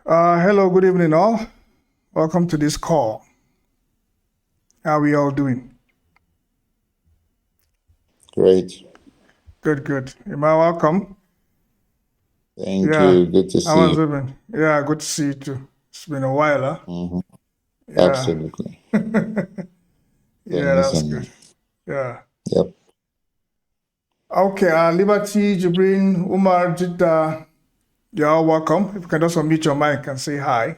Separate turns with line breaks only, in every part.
Hello, good evening, all. Welcome to this call. How are we all doing?
Great.
Good, good. Am I welcome?
Thank
Yeah.
you. Good to
How
see
has
you.
it been? Yeah, good to see you too. It's been a while, huh?
hmm
Yeah.
Absolutely.
Yeah,
Same here,
that's
same
good.
here.
Yeah.
Yep.
Okay, Liberty, Jibrin, Umar, Jidda, you're all welcome. If you can just unmute your mic and say hi.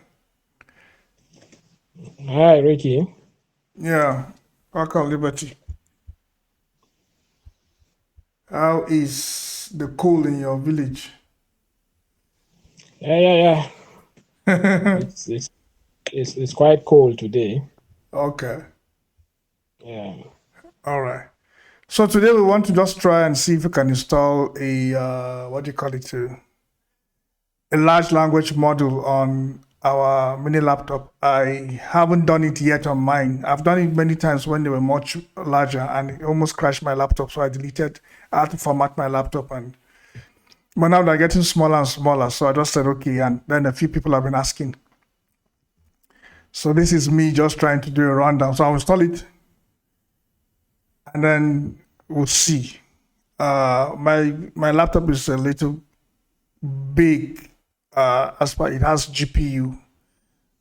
Hi, Ricky.
Yeah. Welcome, Liberty. How is the cool in your village?
Yeah. It's quite cold today.
Okay.
Yeah.
All right. So today we want to just try and see if we can install a what do you call it, a large language model on our mini laptop. I haven't done it yet on mine. I've done it many times when they were much larger, and it almost crashed my laptop. So I deleted. I had to format my laptop, and but now they're getting smaller and smaller. So I just said okay, and then a few people have been asking. So this is me just trying to do a rundown. So I'll install it, and then we'll see. My laptop is a little big as far it has GPU,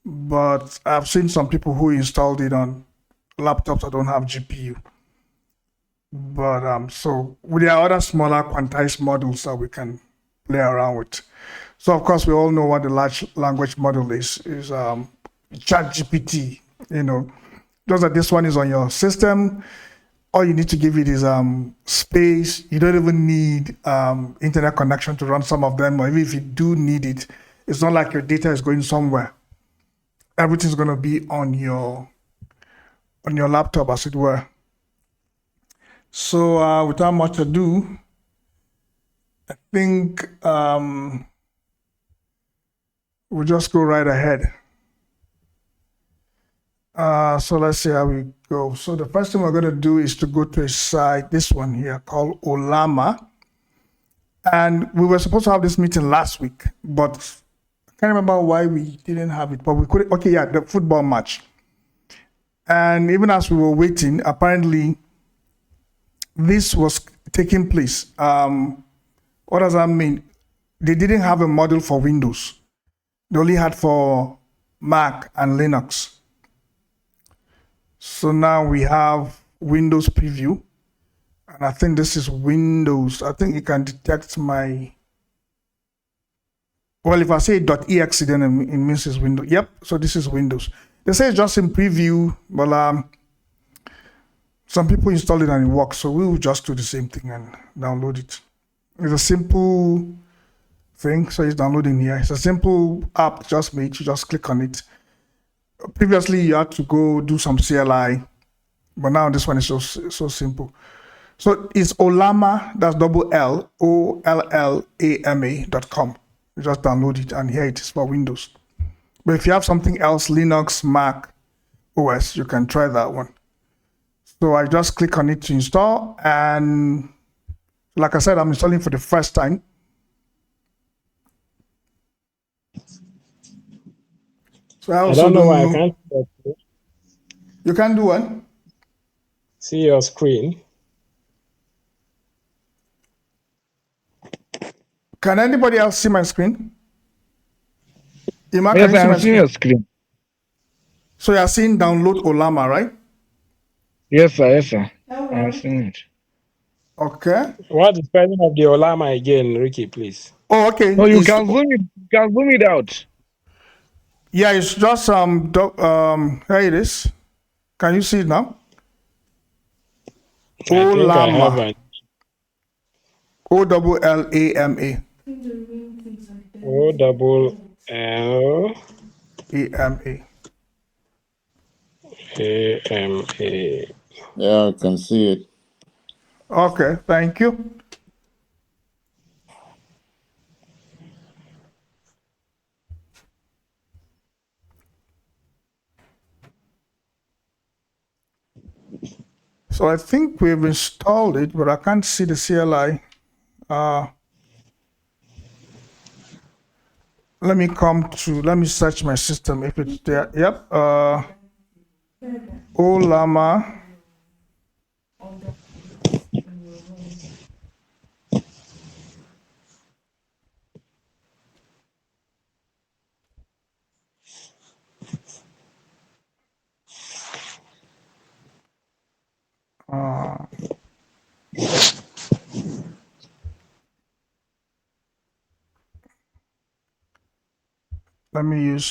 but I've seen some people who installed it on laptops that don't have GPU. But so there are other smaller quantized models that we can play around with. So of course we all know what the large language model is Chat GPT. You know, just that this one is on your system. All you need to give it is space. You don't even need internet connection to run some of them, or even if you do need it, it's not like your data is going somewhere. Everything's going to be on your laptop, as it were. So without much ado, I think we'll just go right ahead. So let's see how we go. So the first thing we're going to do is to go to a site, this one here called Ollama. And we were supposed to have this meeting last week, but I can't remember why we didn't have it. But we could, okay, yeah, the football match. And even as we were waiting, apparently this was taking place. What does that mean? They didn't have a model for Windows. They only had for Mac and Linux. So now we have Windows preview. And I think this is Windows. I think it can detect my. Well, if I say .exe, then it means it's Windows. Yep. So this is Windows. They say it's just in preview, but some people install it and it works. So we will just do the same thing and download it. It's a simple thing. So it's downloading here. It's a simple app just made. You just click on it. Previously, you had to go do some CLI, but now this one is so simple. So it's Ollama, that's OLLAMA.com. You just download it, and here it is for Windows. But if you have something else, Linux, Mac, OS, you can try that one. So I just click on it to install, and like I said, I'm installing for the first time. So I
I
also
don't know why I
know.
can't
You can do one.
see your screen.
Can anybody else see my screen? Ima, can
Yes,
you see my
I'm seeing
screen?
your screen.
So you're seeing download Ollama, right?
Yes, sir. I'm seeing it.
Okay.
What's the spelling of the Ollama again, Ricky, please?
Oh, okay.
No, you
It's
can zoom it. You can zoom it out.
yeah, it's just here it is. Can you see it now?
I think I have
Ollama.
an
Ollama.
OLLAMA.
Yeah, I can see it.
Okay, thank you. So I think we've installed it, but I can't see the CLI. let me search my system if it's there. Yep. Ollama.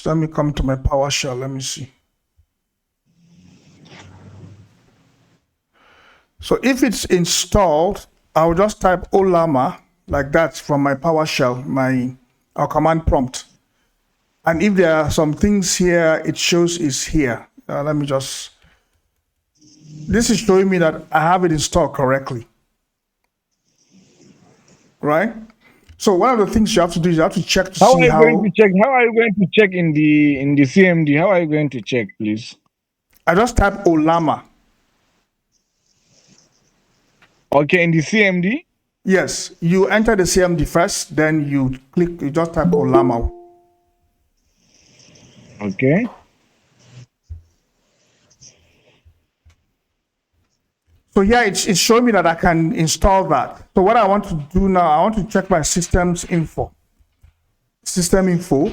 Let me come to my PowerShell. Let me see. So if it's installed, I'll just type Ollama like that from my PowerShell, our command prompt. And if there are some things here, it shows is here. This is showing me that I have it installed correctly, right? So one of the things you have to do is you have to check to see how.
How are you going to check in the CMD? How are you going to check, please?
I just type Ollama.
Okay, in the CMD?
Yes, you enter the CMD first, then you just type Ollama.
Okay.
So yeah, it's showing me that I can install that. So what I want to do now, I want to check my system's info. System info.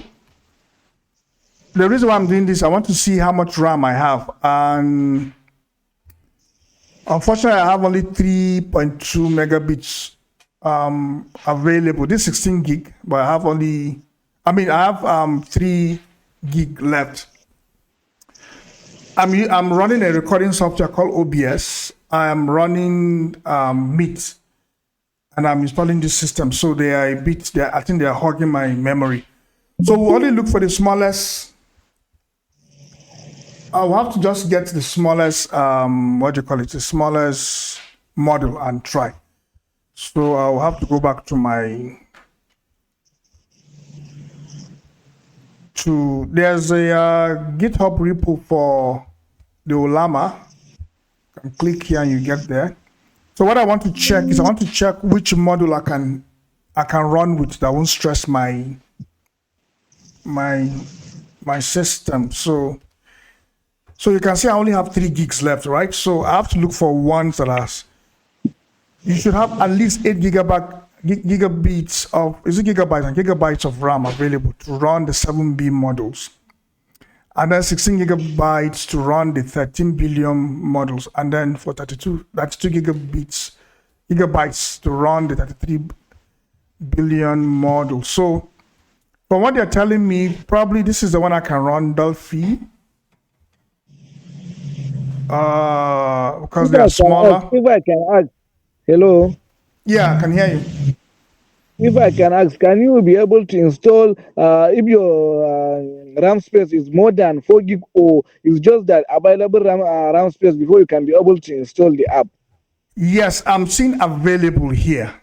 The reason why I'm doing this, I want to see how much RAM I have. And unfortunately, I have only 3.2 megabits available. This 16 gig, but I have 3 gig left. I'm running a recording software called OBS. I am running Meet, and I'm installing this system. So they are I think they are hogging my memory. So we only look for the smallest. I'll have to just get the smallest, the smallest model and try. So I'll have to go back to there's a GitHub repo for the Ollama. You can click here and you get there. So what I want to check is which model I can run with that won't stress my system. So you can see I only have 3 gigs left, right? So I have to look for ones that has. You should have at least 8 gigabytes of RAM available to run the 7B models, and then 16 gigabytes to run the 13 billion models, and then for 32 gigabytes to run the 33 billion models. So from what they're telling me, probably this is the one I can run Delphi. Because they are smaller.
If I can ask, hello?
Yeah, I can hear you.
If I can ask, can you be able to install, if your RAM space is more than 4 gig, or is just that available RAM space before you can be able to install the app?
Yes, I'm seeing available here.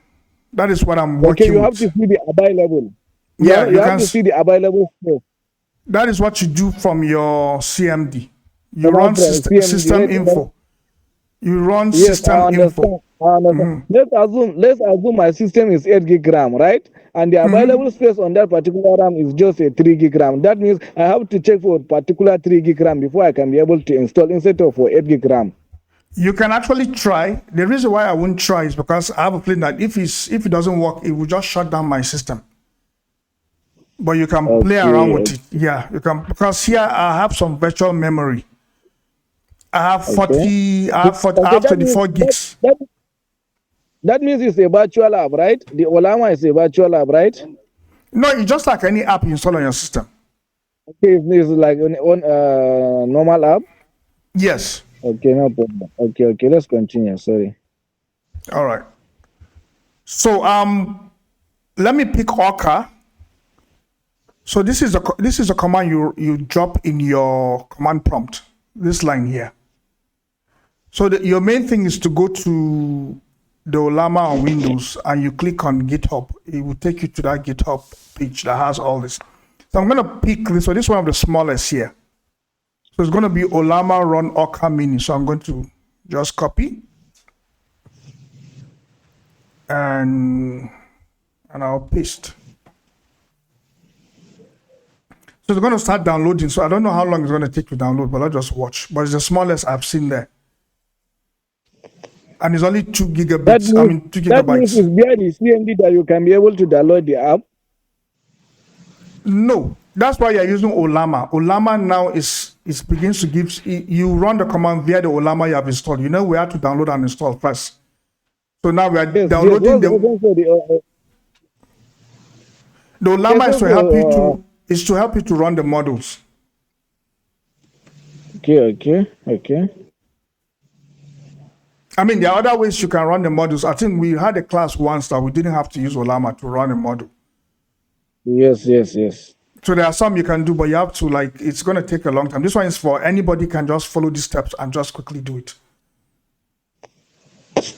That is what I'm working with.
Okay, you have to see the available.
Yeah,
you have to see the available space.
That is what you do from your CMD. You run system info. You run system info.
Let's assume my system is 8 gig RAM, right? And the available space on that particular RAM is just a 3 gig RAM. That means I have to check for a particular 3 gig RAM before I can be able to install instead of for 8 gig RAM.
You can actually try. The reason why I won't try is because I have a feeling that if it doesn't work, it will just shut down my system. But you can play around with it. Yeah, you can, because here I have some virtual memory. I have 24 gigs.
That means it's a virtual app, right? The Ollama is a virtual app, right?
No, it's just like any app you install on your system.
Okay, it's like on normal app?
Yes.
Okay, no problem. Okay, let's continue. Sorry.
All right. So let me pick Orca. So this is a command you drop in your command prompt. This line here. So your main thing is to go to the Ollama on Windows and you click on GitHub. It will take you to that GitHub page that has all this. So I'm going to pick this. So this is one of the smallest here. So it's going to be Ollama run Orca mini. So I'm going to just copy and I'll paste. So it's going to start downloading. So I don't know how long it's going to take to download, but I'll just watch. But it's the smallest I've seen there. And it's only 2 gigabits. 2 gigabytes.
That means it's via the CMD that you can be able to download the app?
No, that's why you're using Ollama. Ollama now begins to give, you run the command via the Ollama you have installed. You know, we have to download and install first. So now we are downloading the Ollama is to help you to run the models.
Okay.
I mean, there are other ways you can run the models. I think we had a class once that we didn't have to use Ollama to run a model.
Yes.
So there are some you can do, but you have to, like, it's going to take a long time. This one is for anybody can just follow these steps and just quickly do it.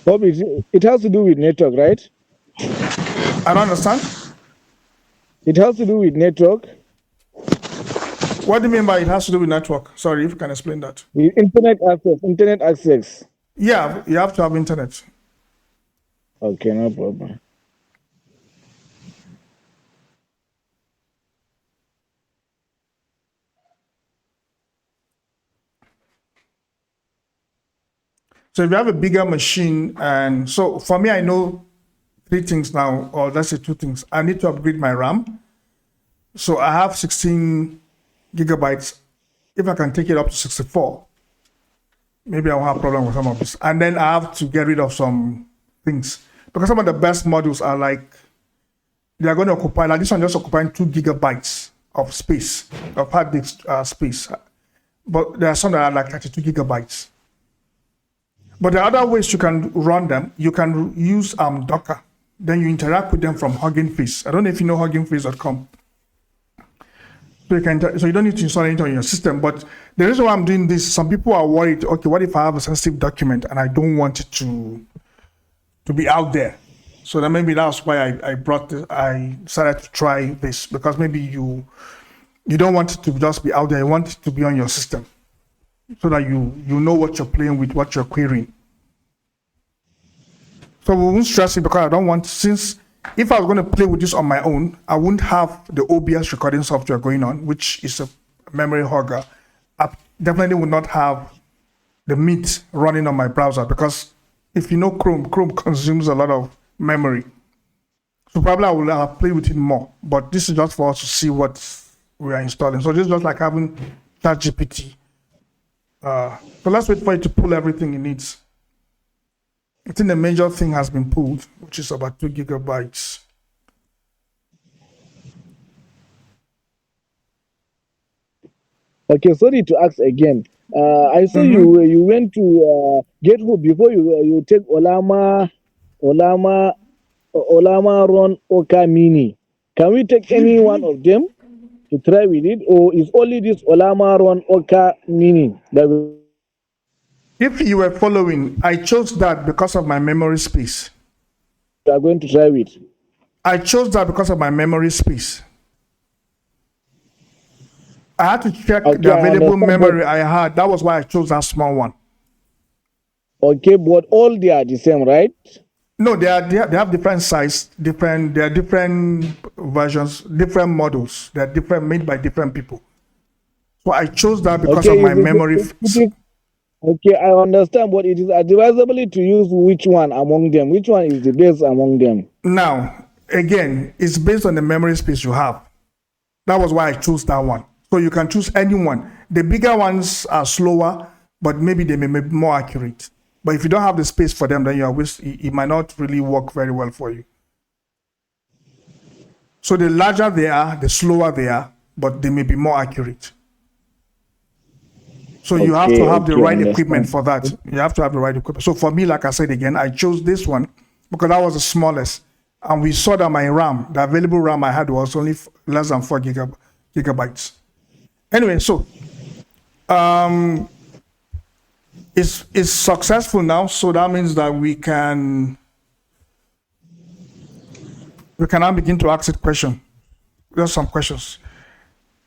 Bob, it has to do with network, right?
I don't understand.
It has to do with network.
What do you mean by it has to do with network? Sorry, if you can explain that.
The internet access.
Yeah, you have to have internet.
Okay, no problem.
So if you have a bigger machine, and so for me, I know 3 things now, or let's say 2 things. I need to upgrade my RAM. So I have 16 gigabytes. If I can take it up to 64, maybe I'll have a problem with some of this. And then I have to get rid of some things, because some of the best models are like, they are going to occupy, like this one just occupying 2 gigabytes of space, of hard disk space. But there are some that are like 32 gigabytes. But there are other ways you can run them. You can use Docker. Then you interact with them from Hugging Face. I don't know if you know huggingface.com. So you don't need to install anything on your system. But the reason why I'm doing this, some people are worried, okay, what if I have a sensitive document and I don't want it to be out there? So then maybe that's why I decided to try this, because maybe you don't want it to just be out there. You want it to be on your system, so that you know what you're playing with, what you're querying. So we won't stress it, because I don't want, since if I was going to play with this on my own, I wouldn't have the OBS recording software going on, which is a memory hogger. I definitely would not have the Meet running on my browser, because if you know Chrome consumes a lot of memory. So probably I will play with it more, but this is just for us to see what we are installing. So this is just like having ChatGPT. So let's wait for it to pull everything it needs. I think the major thing has been pulled, which is about 2 gigabytes.
Okay, sorry to ask again. I saw you went to GitHub before you take Ollama run Oka Mini. Can we take any one of them to try with it, or is only this Ollama run Oka Mini that
If you were following, I chose that because of my memory space.
we are going to try with?
I chose that because of my memory space. I had to check the available memory I had. That was why I chose that small one.
Okay, but all they are the same, right?
No, they have different size, they are different versions, different models. They are different, made by different people. So I chose that because of my memory.
Okay, I understand, but it is advisable to use which one among them? Which one is the best among them?
Now, again, it's based on the memory space you have. That was why I chose that one. So you can choose any one. The bigger ones are slower, but maybe they may be more accurate. But if you don't have the space for them, then it might not really work very well for you. So the larger they are, the slower they are, but they may be more accurate. So you have to have the right equipment for that. You have to have the right equipment. So for me, like I said again, I chose this one because that was the smallest. And we saw that my RAM, the available RAM I had, was only less than 4 gigabytes. Anyway, so it's successful now. So that means that we can now begin to ask it questions. There's some questions.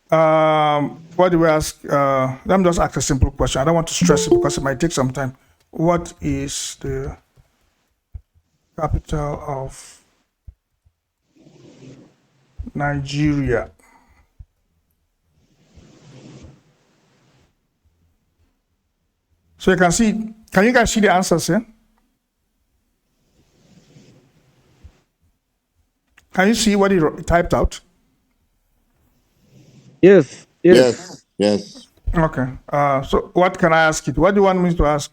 What do we ask? Let me just ask a simple question. I don't want to stress it because it might take some time. What is the capital of Nigeria? So you can see, can you guys see the answers here? Can you see what he typed out?
Yes.
Yes. Yes.
Okay. So what can I ask it? What do you want me to ask?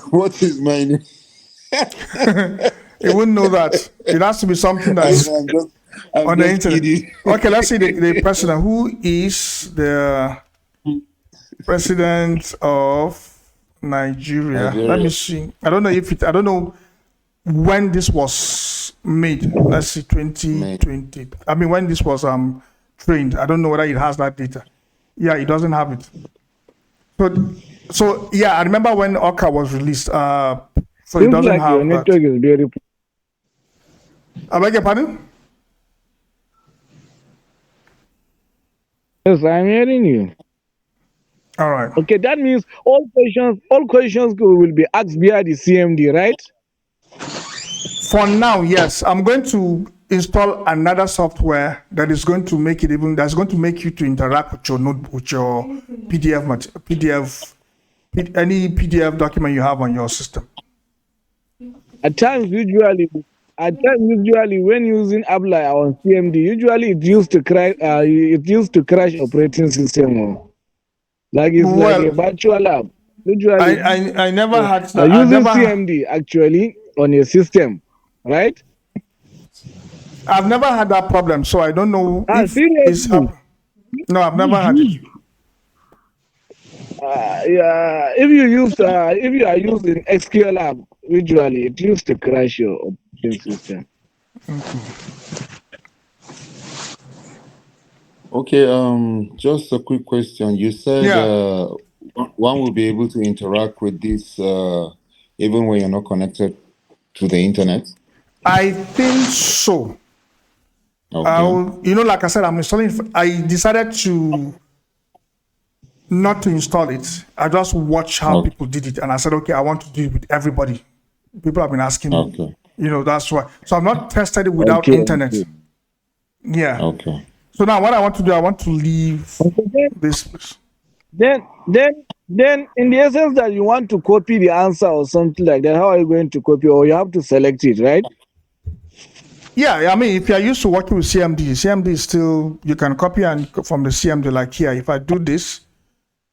What is my name?
It wouldn't know that. It has to be something that's
I'm
on the
just
internet.
kidding.
Okay, let's see the president. Who is the president of Nigeria? Let me see. I don't know when this was made. Let's see, 2020. I mean, when this was trained. I don't know whether it has that data. Yeah, it doesn't have it. So yeah, I remember when Oka was released. So it doesn't
like
have
your
that.
network is very.
I beg your pardon?
Yes, I'm hearing you.
All right.
Okay, that means all questions will be asked via the CMD, right?
For now, yes. I'm going to install another software that is going to make it that's going to make you to interact with your with your any PDF document you have on your system.
At times, usually when using app like on CMD, usually it used to crash operating system. Like it's like a virtual app. Usually,
I never had that.
using CMD actually on your system, right?
I've never had that problem, so I don't know if it's happening. No, I've never had it.
Yeah, if you are using SQL app, usually it used to crash your operating system.
Okay, just a quick question. You said one will be able to interact with this even when you're not connected to the internet?
I think so.
Okay.
Like I said, I'm installing. I decided not to install it. I just watched how people did it, and I said, okay, I want to do it with everybody. People have been asking me. That's why. So I've not tested it without internet. Yeah.
Okay.
So now what I want to do, I want to leave this place.
Then in the essence that you want to copy the answer or something like that, how are you going to copy? Or you have to select it, right?
Yeah, I mean, if you're used to working with CMD is still, you can copy and from the CMD, like here, if I do this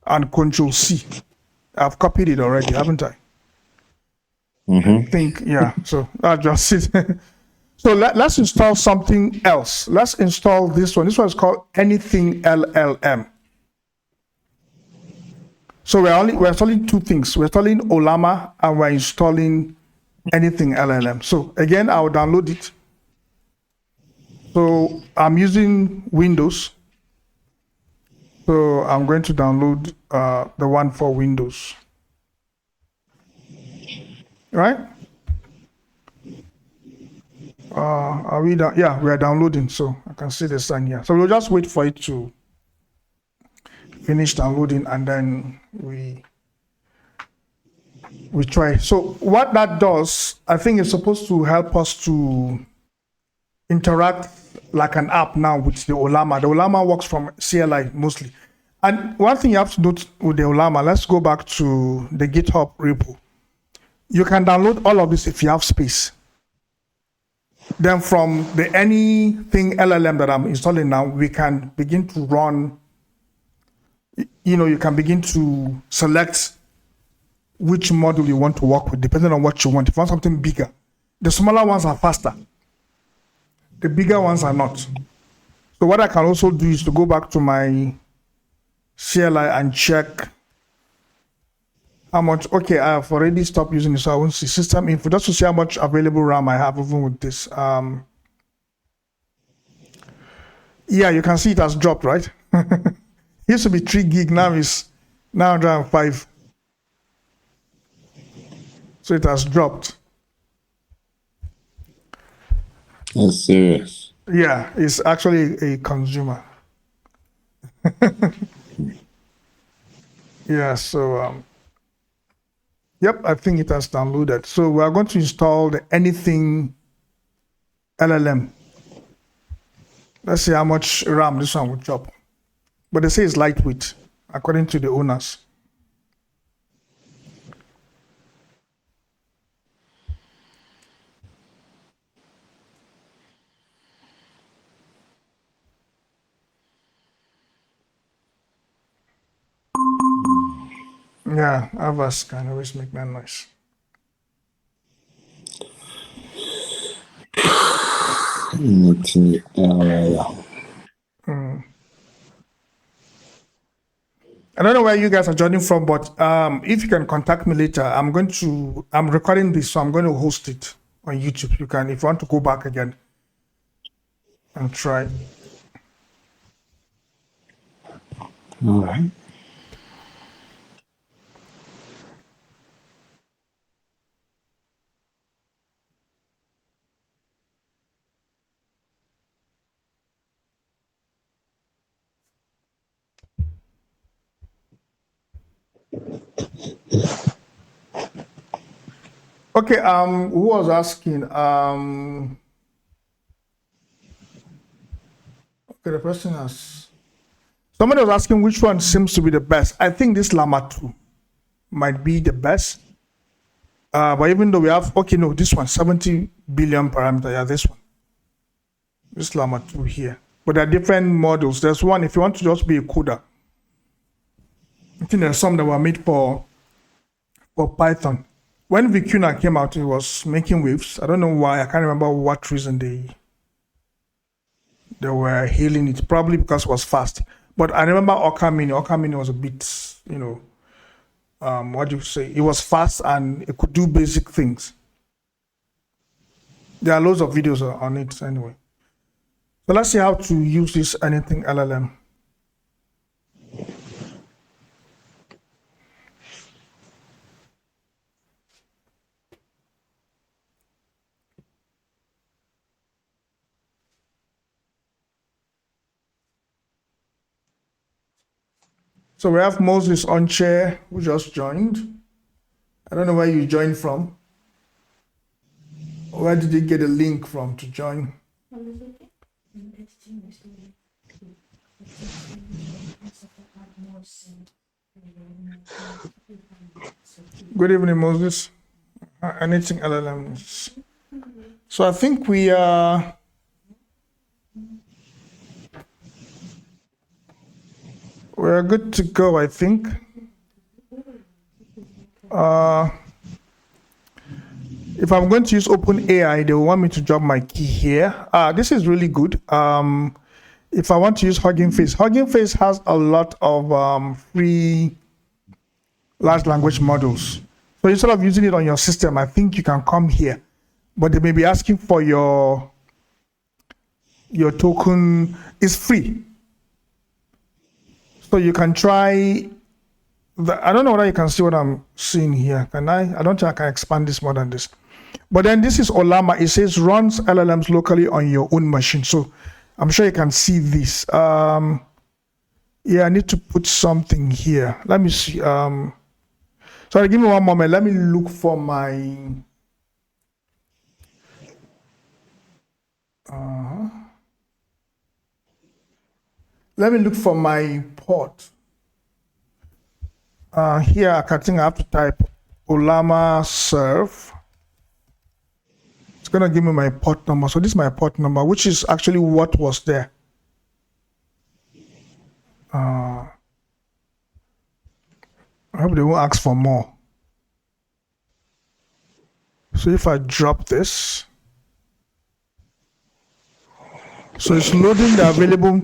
and Control C, I've copied it already, haven't I? I think, yeah, so that's just it. So let's install something else. Let's install this one. This one is called anythingLLM. So we're installing two things. We're installing Ollama and we're installing anythingLLM. So again, I'll download it. So I'm using Windows. So I'm going to download the one for Windows. Right? Are we done? Yeah, we are downloading. So I can see the sign here. So we'll just wait for it to finish downloading and then we try. So what that does, I think, is supposed to help us to interact like an app now with the Ollama. The Ollama works from CLI mostly. And one thing you have to note with the Ollama, let's go back to the GitHub repo. You can download all of this if you have space. Then from the anything LLM that I'm installing now, we can begin to run, you can begin to select which module you want to work with, depending on what you want. If you want something bigger, the smaller ones are faster. The bigger ones are not. So what I can also do is to go back to my CLI and check how much. Okay, I've already stopped using it, so I won't see system info just to see how much available RAM I have even with this. Yeah, you can see it has dropped, right? It used to be 3 gig, now it's 905. So it has dropped.
That's serious.
Yeah, it's actually a consumer. Yeah, so yep, I think it has downloaded. So we are going to install the anything LLM. Let's see how much RAM this one will chop. But they say it's lightweight. according to the owners. Yeah, Avast can always make that noise. I don't know where you guys are joining from, but if you can contact me later, I'm recording this, so I'm going to host it on YouTube. You can, if you want to go back again and try.
All right.
Okay, who was asking? Okay, the person has, somebody was asking which one seems to be the best. I think this Llama 2 might be the best. But even though we have, okay, no, this one, 70 billion parameter, yeah, this one. This Llama 2 here. But there are different models. There's one, if you want to just be a coder, I think there's some that were made for Python. When Vicuna came out, it was making waves. I don't know why. I can't remember what reason they were hailing it. Probably because it was fast. But I remember Oka Mini. Oka Mini was a bit, you know, what do you say? It was fast and it could do basic things. There are loads of videos on it anyway. So let's see how to use this anything LLM. So we have Moses on chair who just joined. I don't know where you joined from. Where did you get a link from to join? Good evening, Moses. Anything LLMs. So I think we are. We're good to go, I think. If I'm going to use OpenAI, they will want me to drop my key here. This is really good. If I want to use Hugging Face has a lot of free large language models. So instead of using it on your system, I think you can come here. But they may be asking for your token. It's free. So you can try, I don't know whether you can see what I'm seeing here. Can I? I don't think I can expand this more than this. But then this is Ollama. It says runs LLMs locally on your own machine. So I'm sure you can see this. Yeah, I need to put something here. Let me see. Sorry, give me one moment. Let me look for my... Let me look for my port. Here, I think I have to type Ollama serve. It's going to give me my port number. So this is my port number, which is actually what was there. I hope they won't ask for more. So if I drop this, so it's loading the available.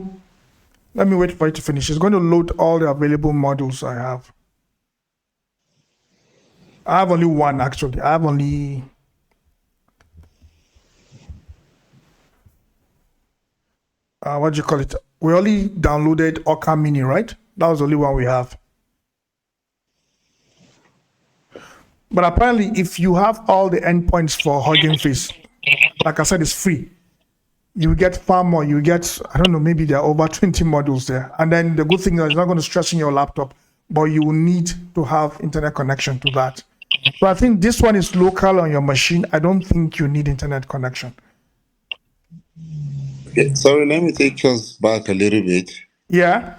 Let me wait for it to finish. It's going to load all the available models I have. I have only one, actually. I have only... what do you call it? We only downloaded Oka Mini, right? That was the only one we have. But apparently, if you have all the endpoints for Hugging Face, like I said, it's free. You get far more. You get, I don't know, maybe there are over 20 models there. And then the good thing is it's not going to stress in your laptop, but you will need to have internet connection to that. So I think this one is local on your machine. I don't think you need internet connection.
Okay, sorry, let me take us back a little bit.
Yeah.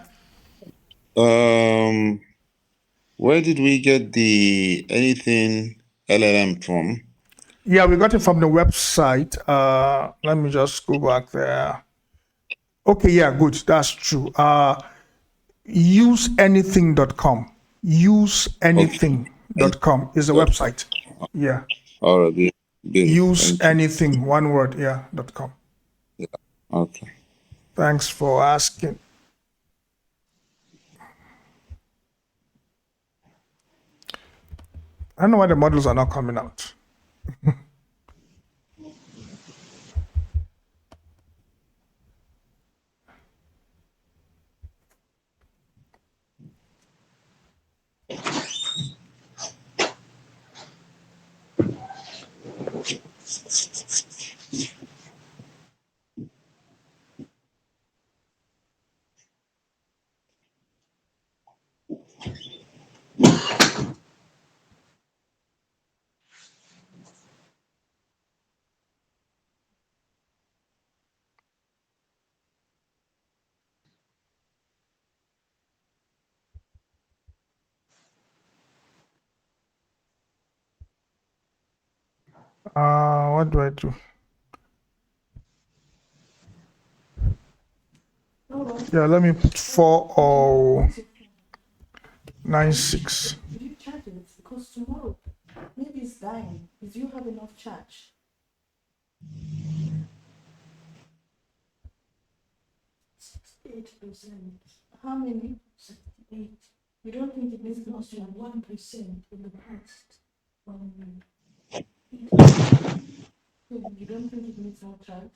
Where did we get the anything LLM from?
Yeah, we got it from the website. Let me just go back there. Okay, yeah, good. That's true. Useanything.com. Useanything.com is the website. Yeah.
All right. Beautiful.
Use anything, one word, yeah, .com.
Yeah. Okay.
Thanks for asking. I don't know why the models are not coming out. What do I do? Yeah, let me put 4096.
Did you charge it? Because tomorrow, maybe it's dying. Did you have enough charge? 8%. How many? 8. You don't think it needs lost to 1% in the past 1 week? You don't think it needs more charge?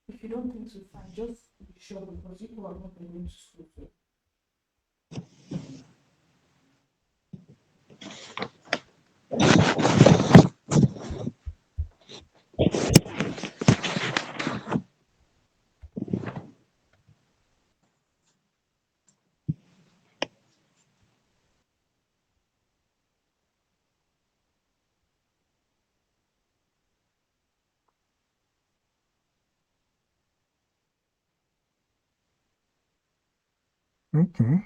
If you don't think so, fine. Just be sure because people are not going to school.
Okay.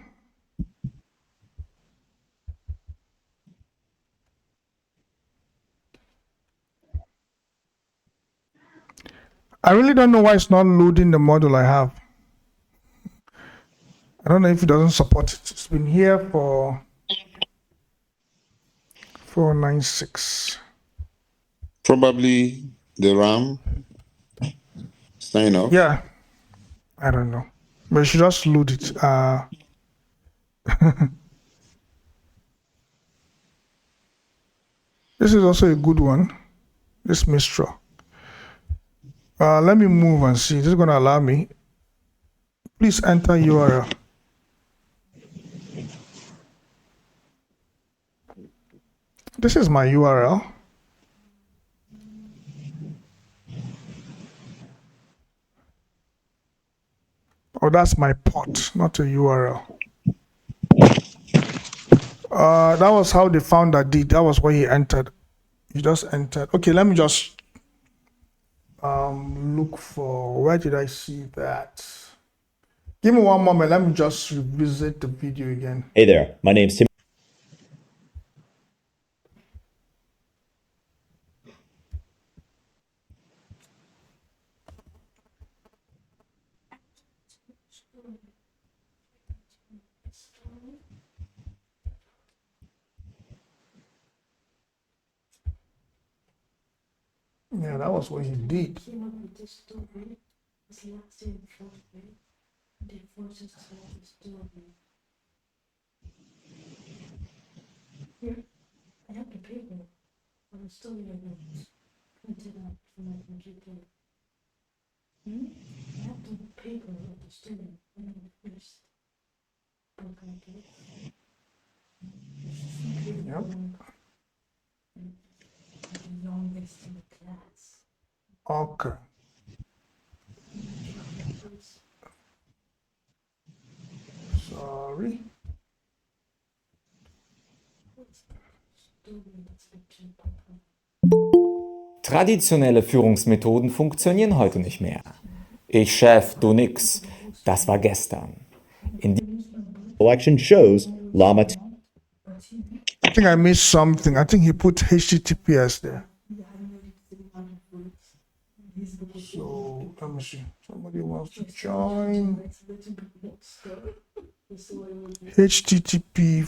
I really don't know why it's not loading the model I have. I don't know if it doesn't support it. It's been here for 496.
Probably the RAM. Sign off.
Yeah, I don't know. But you should just load it. This is also a good one. This Mistral. Let me move and see. This is going to allow me. Please enter URL. This is my URL. Oh, that's my port, not a URL. That was how the founder did. That was what he entered. He just entered. Okay, let me just look for, where did I see that? Give me one moment. Let me just revisit the video again.
Hey there, my name's Tim.
Yeah, that was what he did.
Came up with this story. It's last in front of me. The forces of the story. Here, I have the paper on the story I wrote. Printed out from my computer. I have the paper of the story on the first book I did.
Yep.
The longest in the class.
Okay. Sorry.
Traditionelle Führungsmethoden funktionieren heute nicht mehr. Ich Chef, du nix. Das war gestern. In Selection shows Llama.
I think I missed something. I think he put HTTPS there. So let me see. Somebody wants to join. HTTP/.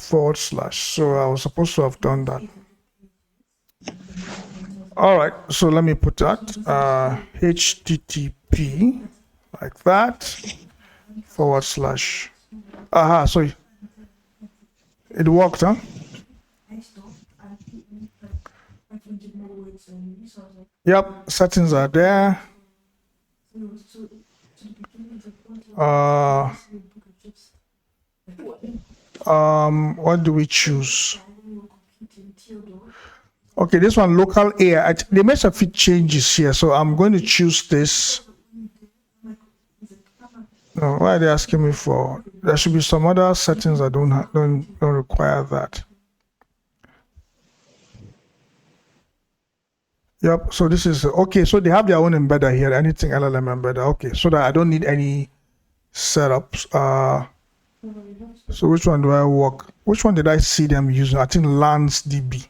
So I was supposed to have done that. All right. So let me put that. HTTP like that /. Aha. Sorry. It worked, huh? Yep. Settings are there. What do we choose? Okay, this one, local AI. They made a few changes here, so I'm going to choose this. No, why are they asking me for? There should be some other settings that don't require that. Yep. So this is okay. So they have their own embedder here. anythingLLM embedder. Okay. So that I don't need any setups. So which one do I work? Which one did I see them using? I think LansDB.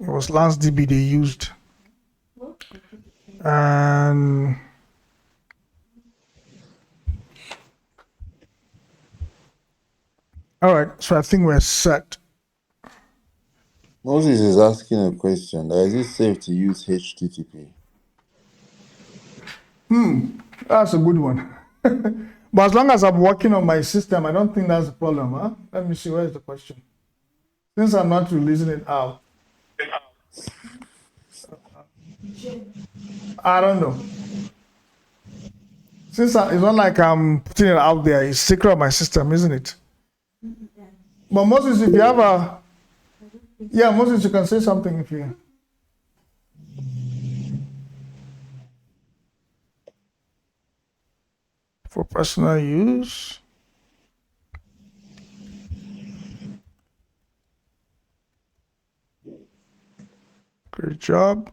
It was LansDB they used. And all right. So I think we're set.
Moses is asking a question. Is it safe to use HTTP?
That's a good one. But as long as I'm working on my system, I don't think that's the problem, huh? Let me see, where's the question? Since I'm not releasing it out. I don't know. Since it's not like I'm putting it out there, it's secret of my system, isn't it? But Moses, if you have a... Yeah, Moses, you can say something if you... For personal use. Great job.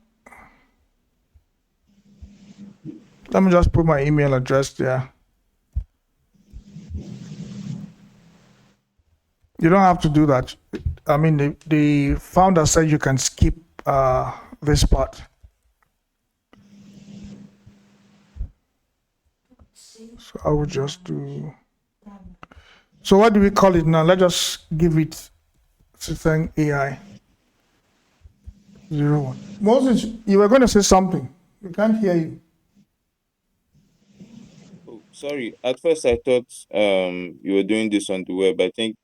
Let me just put my email address there. You don't have to do that. I mean, the founder said you can skip this part. So I would just do. So what do we call it now? Let's just give it System AI 01. Moses, you were going to say something. We can't hear you.
Oh, sorry. At first, I thought you were doing this on the web. I think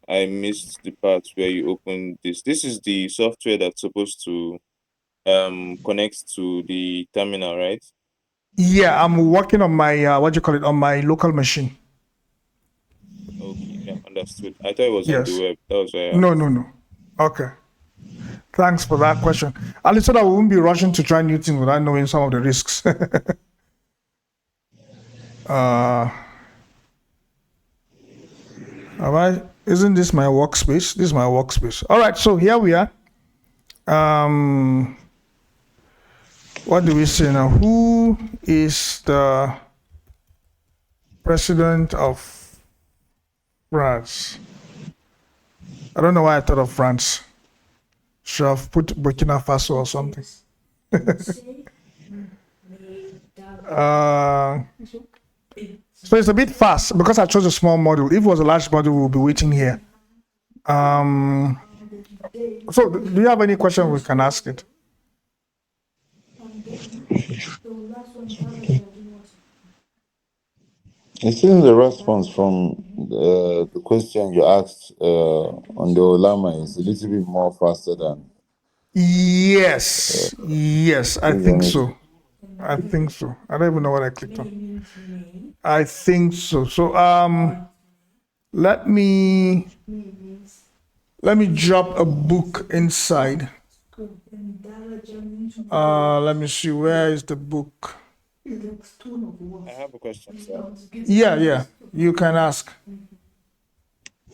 I missed the part where you opened this. This is the software that's supposed to connect to the terminal, right?
Yeah, I'm working on my on my local machine.
Okay, yeah, understood. I thought it was on the
Yes.
web. That was why I
No,
asked.
no. Okay. Thanks for that question. At least so that we won't be rushing to try new things without knowing some of the risks. All right. Isn't this my workspace? This is my workspace. All right. So here we are. What do we say now? Who is the president of France? I don't know why I thought of France. Should have put Burkina Faso or something. So it's a bit fast because I chose a small model. If it was a large model, we'll be waiting here. So do you have any question? We can ask it.
I think the response from the question you asked on the Ollama is a little bit more faster than.
Yes, I think so. I think so. I don't even know what I clicked on. I think so. So let me drop a book inside. Let me see, where is the book?
I have a question, sir.
Yeah. You can ask.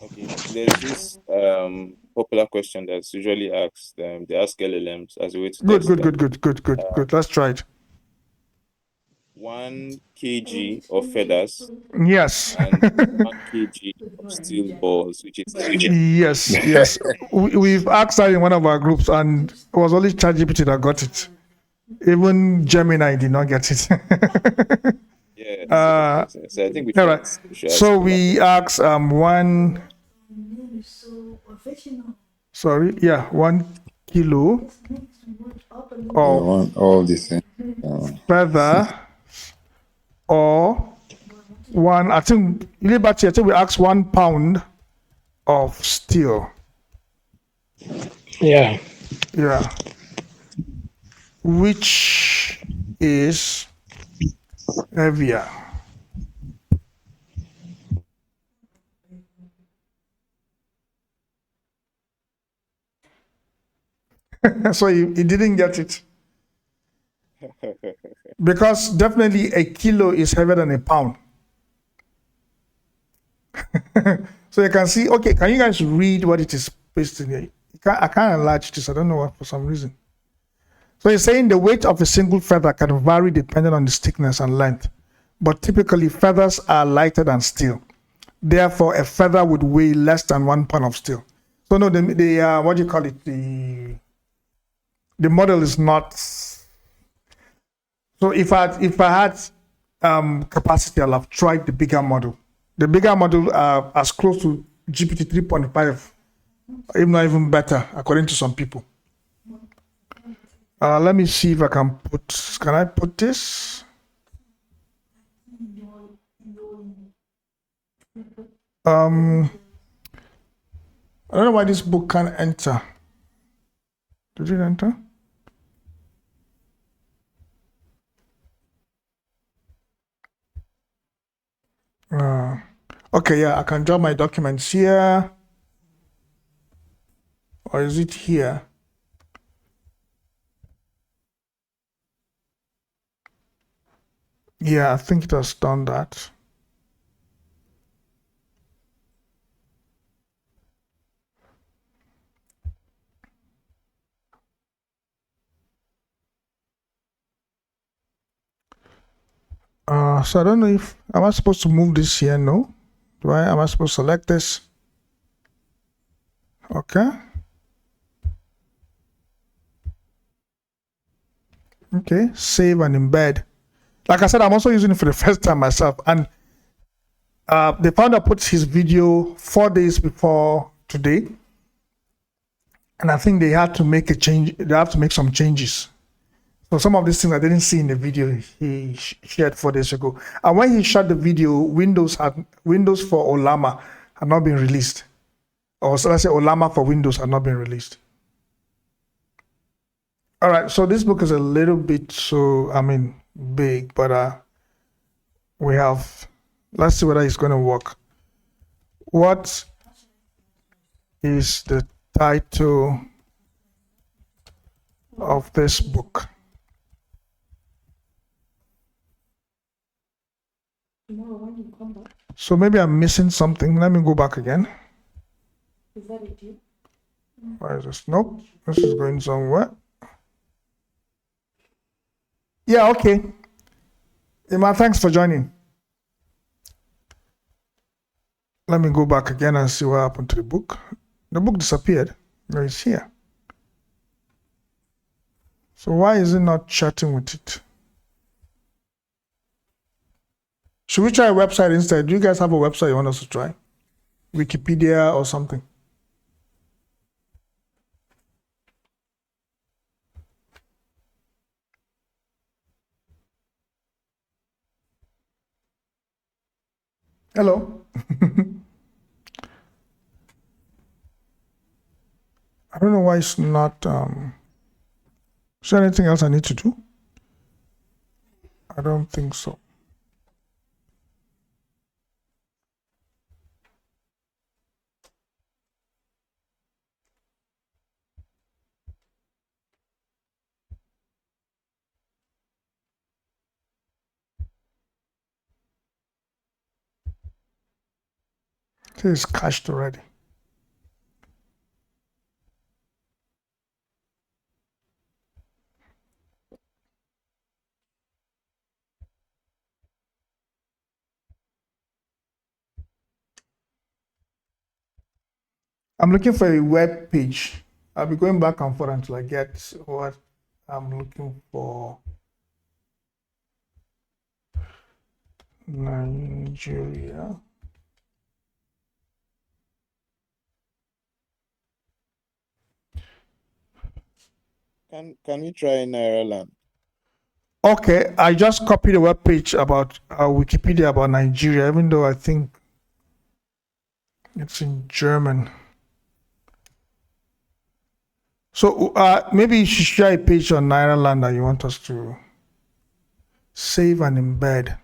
Okay, there's this popular question that's usually asked. They ask LLMs as a way to test them.
Good. Let's try it.
1 kg of feathers
Yes.
and 1 kg of steel balls, which is
Yes, yes. We've asked that in one of our groups, and it was only ChatGPT that got it. Even Gemini did not get it.
yeah. So I think
All right.
we should ask
So
Ollama.
we asked one. Sorry, yeah, 1 kilo of
all the same.
feather or one. I think Liberty. I think we asked 1 pound of steel.
Yeah.
Yeah. Which is heavier? So he didn't get it. Because definitely a kilo is heavier than a pound. So you can see, okay, can you guys read what it is pasted here? I can't enlarge this, I don't know what, for some reason. So you're saying the weight of a single feather can vary depending on its thickness and length, but typically feathers are lighter than steel. Therefore, a feather would weigh less than 1 pound of steel. So no, the what do you call it? The model is not. So if I had capacity, I'll have tried the bigger model. The bigger model are as close to GPT 3.5, if not even better, according to some people. Let me see if I can put. Can I put this? I don't know why this book can't enter. Did it enter? Okay, yeah, I can drop my documents here. Or is it here? Yeah, I think it has done that. So I don't know if, am I supposed to move this here? No. Am I supposed to select this? Okay. Okay, save and embed. Like I said, I'm also using it for the first time myself. And the founder puts his video 4 days before today. And I think they had to make a change. They have to make some changes. So some of these things I didn't see in the video he shared 4 days ago. And when he shot the video, Windows for Ollama had not been released. Or so let's say Ollama for Windows had not been released. All right, so this book is a little bit big, but we have, let's see whether it's going to work. What is the title of this book?
Tomorrow when you come back,
So maybe I'm missing something. Let me go back again.
is that it you?
Why is this? Nope, this is going somewhere. Yeah, okay. Emma, thanks for joining. Let me go back again and see what happened to the book. The book disappeared. No, it's here. So why is it not chatting with it? Should we try a website instead? Do you guys have a website you want us to try? Wikipedia or something? Hello? I don't know why it's not. Is there anything else I need to do? I don't think so. It is cached already. I'm looking for a web page. I'll be going back and forth until I get what I'm looking for. Nigeria.
Can we try NLLM?
Okay, I just copied a web page about Wikipedia about Nigeria, even though I think it's in German. So maybe you should share a page on Ireland that you want us to save and embed.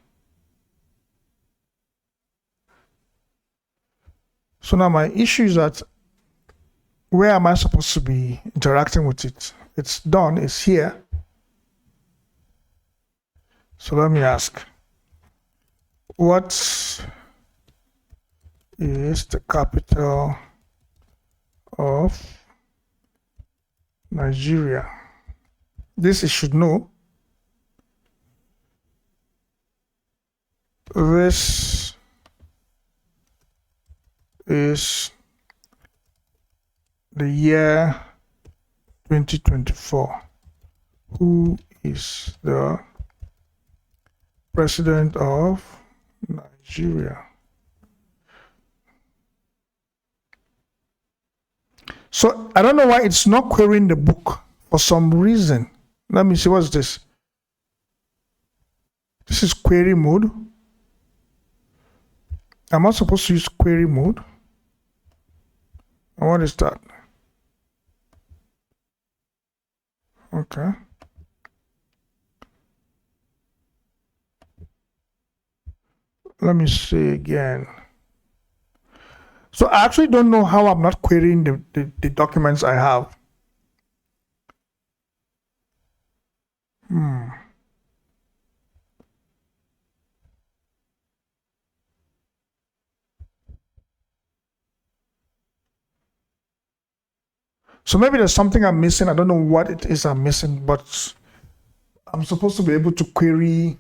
So now my issue is that where am I supposed to be interacting with it? It's done, it's here. So let me ask, what is the capital of Nigeria? This it should know. This is the year 2024. Who is the president of Nigeria? So I don't know why it's not querying the book for some reason. Let me see, what's this? This is query mode. Am I supposed to use query mode? And what is that? Okay. Let me see again. So I actually don't know how I'm not querying the documents I have. So maybe there's something I'm missing. I don't know what it is I'm missing, but I'm supposed to be able to query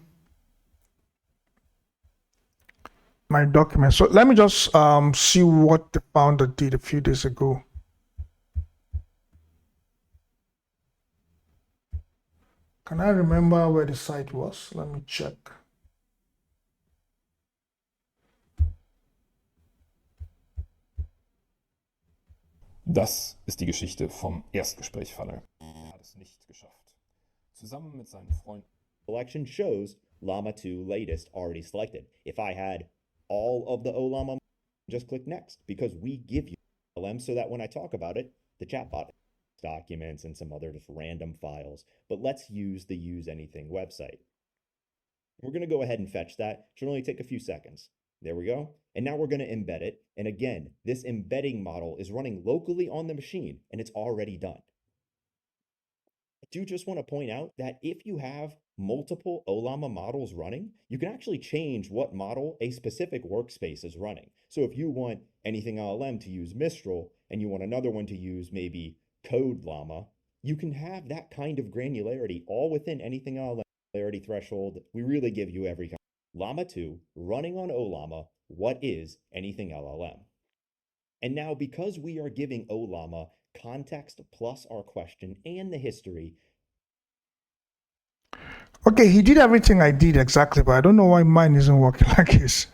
my documents. So let me just see what the founder did a few days ago. Can I remember where the site was? Let me check.
Das ist die Geschichte vom Erstgespräch-Funnel. Er hat es nicht geschafft. Zusammen mit seinen Freunden. Selection shows Llama 2 latest already selected. If I had all of the Ollama, just click next, because we give you LLMs so that when I talk about it, the chatbot documents and some other just random files. But let's use the Use Anything website. We're going to go ahead and fetch that. Should only take a few seconds. There we go. And now we're going to embed it. And again, this embedding model is running locally on the machine, and it's already done. I do just want to point out that if you have multiple Ollama models running, you can actually change what model a specific workspace is running. So if you want anythingLLM to use Mistral and you want another one to use maybe Code Llama, you can have that kind of granularity all within anythingLLM granularity threshold. We really give you every kind. Llama 2 running on Ollama, what is anythingLLM? And now, because we are giving Ollama context plus our question and the history.
Okay, he did everything I did exactly, but I don't know why mine isn't working like his.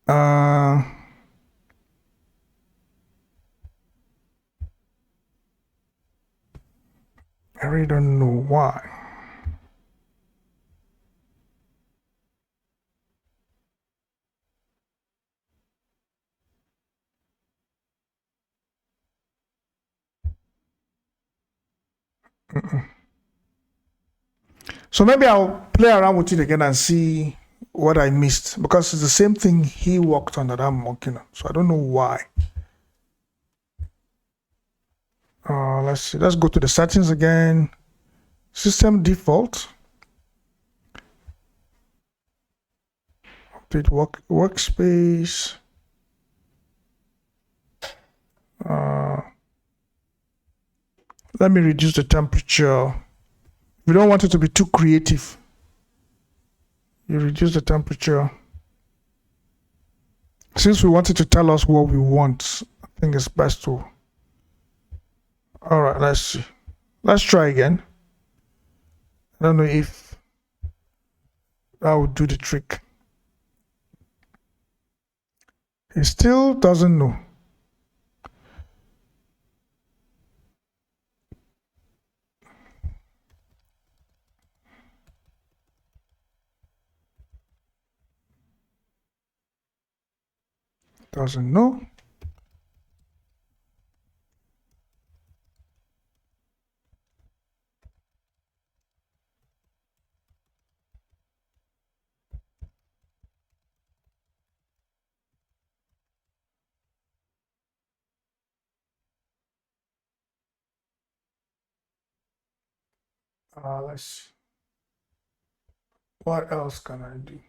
I really don't know why. So maybe I'll play around with it again and see what I missed, because it's the same thing he worked on that I'm working on. So I don't know why. Let's see. Let's go to the settings again. System default. Update workspace. Let me reduce the temperature. We don't want it to be too creative. You reduce the temperature Since we wanted to tell us what we want, I think it's best to. All right, let's see. Let's try again. I don't know if that would do the trick. He still doesn't know. Doesn't know. Let's see. What else can I do?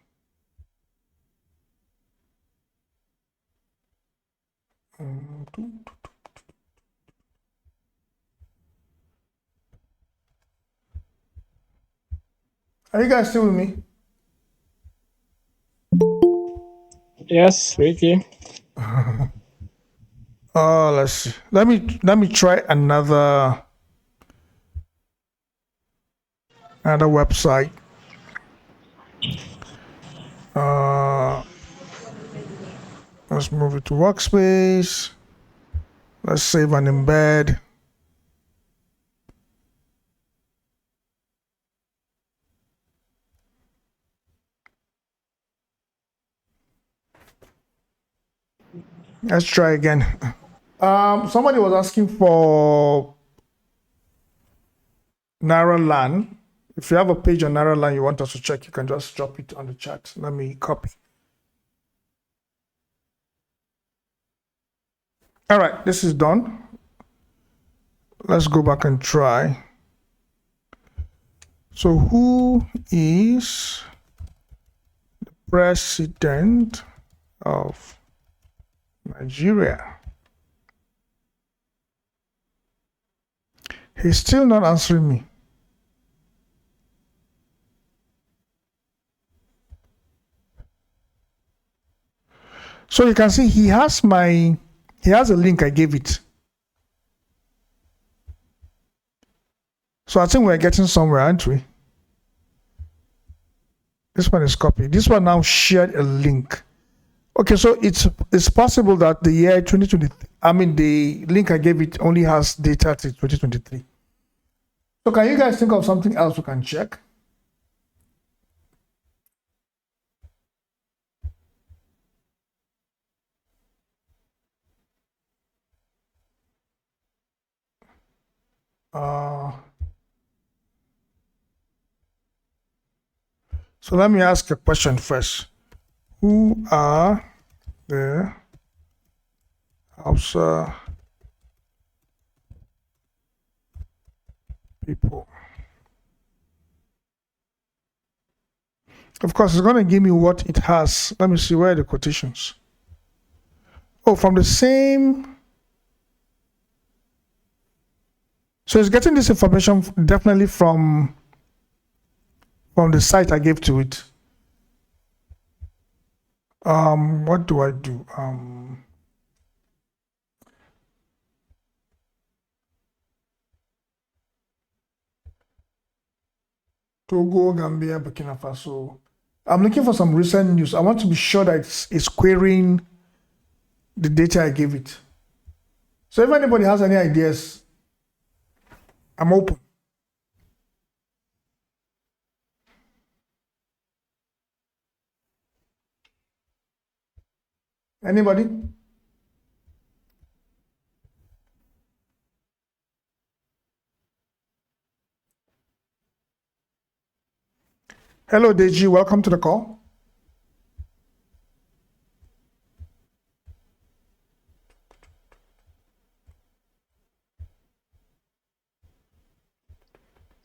Are you guys still with me?
Yes, Ricky.
Let's see. Let me try another website. Let's move it to workspace. Let's save and embed. Let's try again. Somebody was asking for NarrowLand. If you have a page on NarrowLand you want us to check, you can just drop it on the chat. Let me copy. All right, this is done. Let's go back and try. So who is the president of Nigeria? He's still not answering me. So you can see he has a link I gave it. So I think we're getting somewhere, aren't we? This one is copied. This one now shared a link. Okay, so it's possible that the year 2020, the link I gave it only has data till 2023. So can you guys think of something else we can check? So let me ask a question first. Who are the Hausa people? Of course, it's going to give me what it has. Let me see, where are the quotations? Oh, from the same. So it's getting this information definitely from the site I gave to it. What do I do? Togo, Gambia, Burkina Faso. I'm looking for some recent news. I want to be sure that it's querying the data I gave it. So if anybody has any ideas, I'm open. Anybody? Hello, Deji. Welcome to the call.